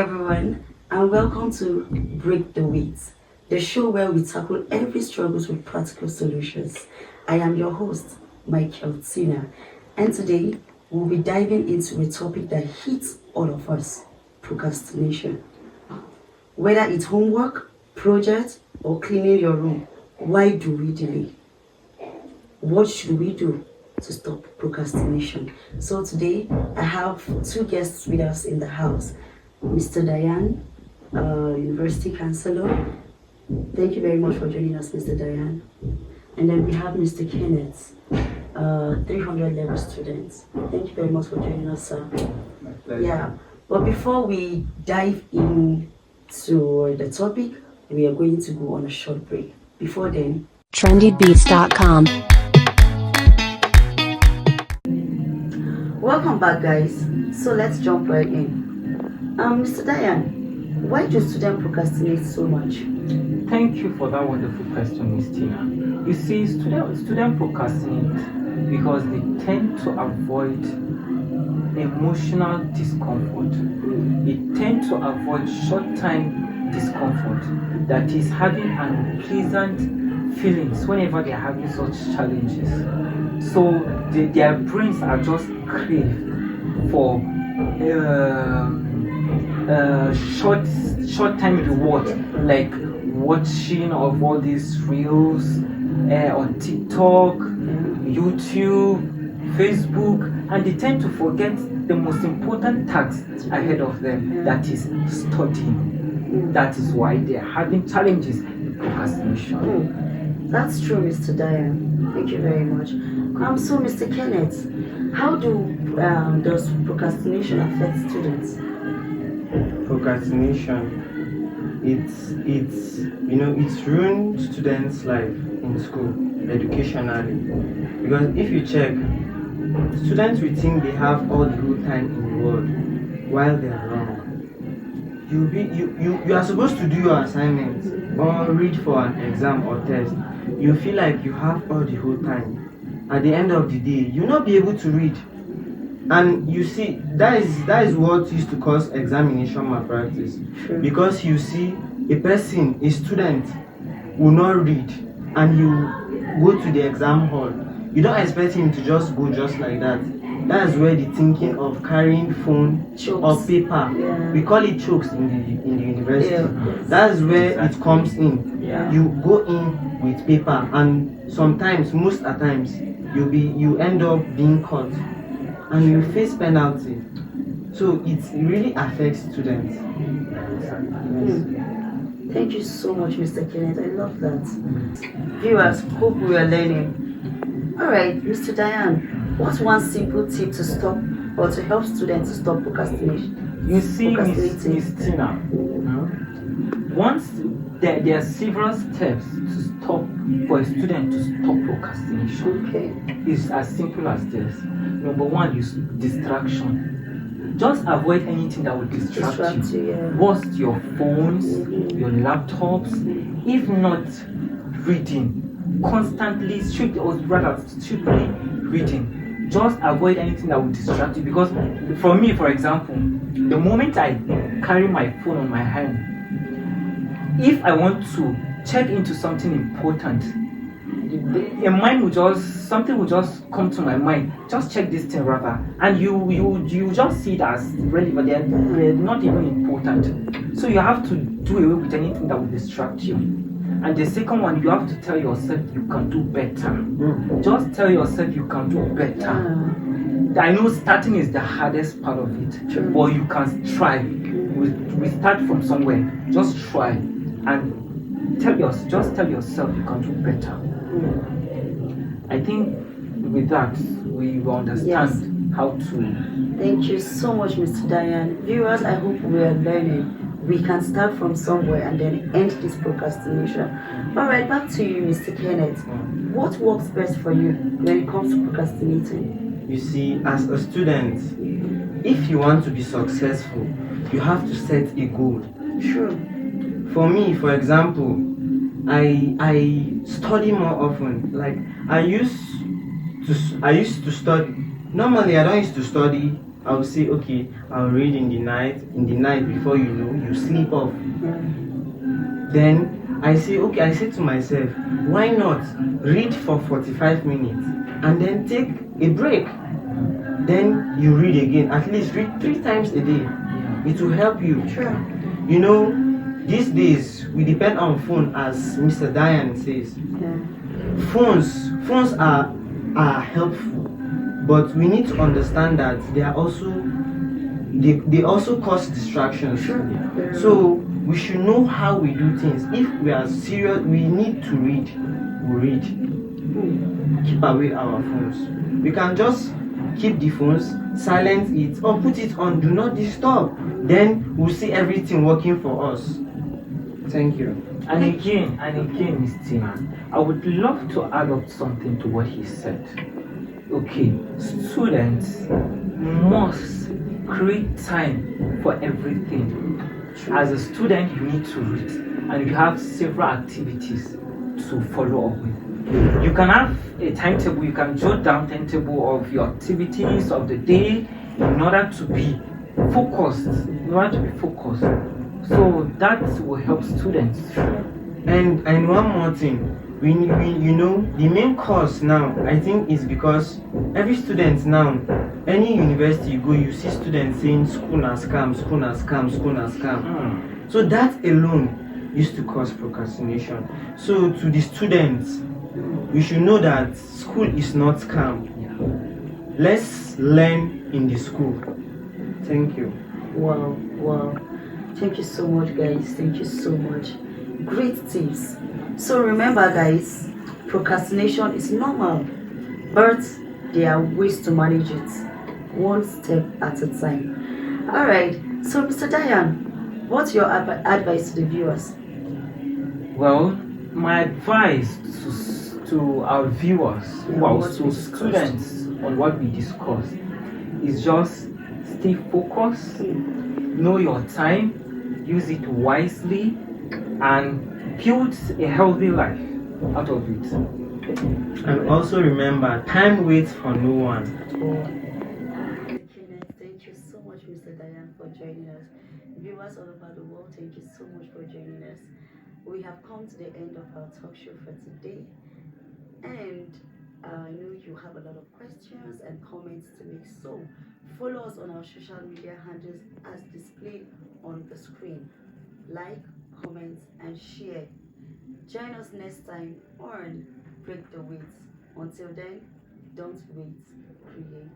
everyone, and welcome to Break the Weight, the show where we tackle every struggle with practical solutions. I am your host, Michael Tina, and today we'll be diving into a topic that hits all of us: procrastination. Whether it's homework, project, or cleaning your room, why do we delay? What should we do to stop procrastination? So today I have two guests with us in the house. Mr. Dayan, University Counselor. Thank you very much for joining us, Mr. Dayan. And then we have Mr. Kenneth, 300 level student. Thank you very much for joining us, sir. My pleasure. Yeah, but before we dive into the topic, we are going to go on a short break. Before then, trendybeats.com. welcome back, guys. So let's jump right in. Mr. Dayan, why do students procrastinate so much? Thank you for that wonderful question, Miss Tina. You see, students procrastinate because they tend to avoid emotional discomfort. They tend to avoid short-time discomfort, that is having unpleasant feelings whenever they're having such challenges. So their brains are just craved for short-time reward, like watching of all these reels on TikTok, YouTube, Facebook, and they tend to forget the most important task ahead of them, that is studying. That is why they are having challenges with procrastination. That's true, Mr. Dayan. Thank you very much. So, Mr. Kenneth, how does procrastination affect students? Procrastination, it's ruined students' life in school educationally, because if you check, students will think they have all the whole time in the world, while they are wrong. You are supposed to do your assignments or read for an exam or test. You feel like you have all the whole time. At the end of the day, you'll not be able to read. And you see, that is what used to cause examination malpractice. Sure. Because you see, a student will not read, and you go to the exam hall. You don't expect him to just go just like that. That's where the thinking of carrying phone Chokes. or paper, Yeah. we call it chokes in the university. Yeah. That's where it comes in. Yeah. You go in with paper, and sometimes, most at times, you end up being caught, and you face penalty. So it really affects students. Yes. Thank you so much, Mr. Kenneth. I love that. Viewers, hope we are learning. Alright, Mr. Dayan, what's one simple tip to stop or to help students to stop procrastination? You see, Miss Procrastinating. Tina, once there are several steps to stop for a student to stop procrastination. Okay. It's as simple as this. Number one is distraction. Just avoid anything that will distract you. Yeah. Worst, your phones, your laptops. If not, reading. Constantly, strictly reading. Just avoid anything that will distract you. Because for me, for example, the moment I carry my phone on my hand, if I want to check into something important, something will just come to my mind. Just check this thing rather, and you just see it as relevant. They're not even important. So you have to do away with anything that will distract you. And the second one, you have to tell yourself you can do better. Just tell yourself you can do better. I know starting is the hardest part of it, True. but you can try. We start from somewhere. Just try and just tell yourself you can do better. I think with that we will understand how to. Thank you so much, Mr. Dayan. Viewers, I hope we are learning. We can start from somewhere and then end this procrastination. Alright, back to you, Mr. Kenneth. What works best for you when it comes to procrastinating? You see, as a student, if you want to be successful, you have to set a goal. Sure. For me, for example, I study more often. Like I used to study. Normally, I don't used to study I'll say, okay, I'll read in the night. In the night, before you know, you sleep off. Then I say, okay, I say to myself, why not read for 45 minutes and then take a break? Then you read again. At least read 3 times a day. It will help you. Sure. You know, these days we depend on phone, as Mr. Diane says. Yeah. Phones are helpful, but we need to understand that they are also they also cause distractions. Sure. So we should know how we do things. If we are serious, we need to read. We read. Keep away our phones. We can just keep the phones, silence it, or put it on do not disturb. Then we'll see everything working for us. Thank you. And again, Miss Tina, I would love to add up something to what he said. Okay, students must create time for everything. As a student, you need to read, and you have several activities to follow up with. You can have a timetable, you can jot down timetable of your activities of the day in order to be focused. So that will help students. And one more thing, we you know the main cause now I think is because every student now, any university you go, you see students saying school na scam. So that alone used to cause procrastination. So to the students, we should know that school is not scam. Let's learn in the school. Thank you. Wow. Thank you so much, guys. Thank you so much. Great tips. So remember, guys, procrastination is normal, but there are ways to manage it, one step at a time. All right. So, Mr. Diane, what's your advice to the viewers? Well, my advice to our viewers, to students on what we discussed, is just stay focused, know your time, use it wisely, and build a healthy life out of it. And also remember, time waits for no one. Thank you so much, Mr. Diane, for joining us. Viewers all over the world, thank you so much for joining us. We have come to the end of our talk show for today, and I know you have a lot of questions and comments to make, so follow us on our social media handles as displayed on the screen. Like, comment, and share. Join us next time on Break the Weights. Until then, don't wait, create.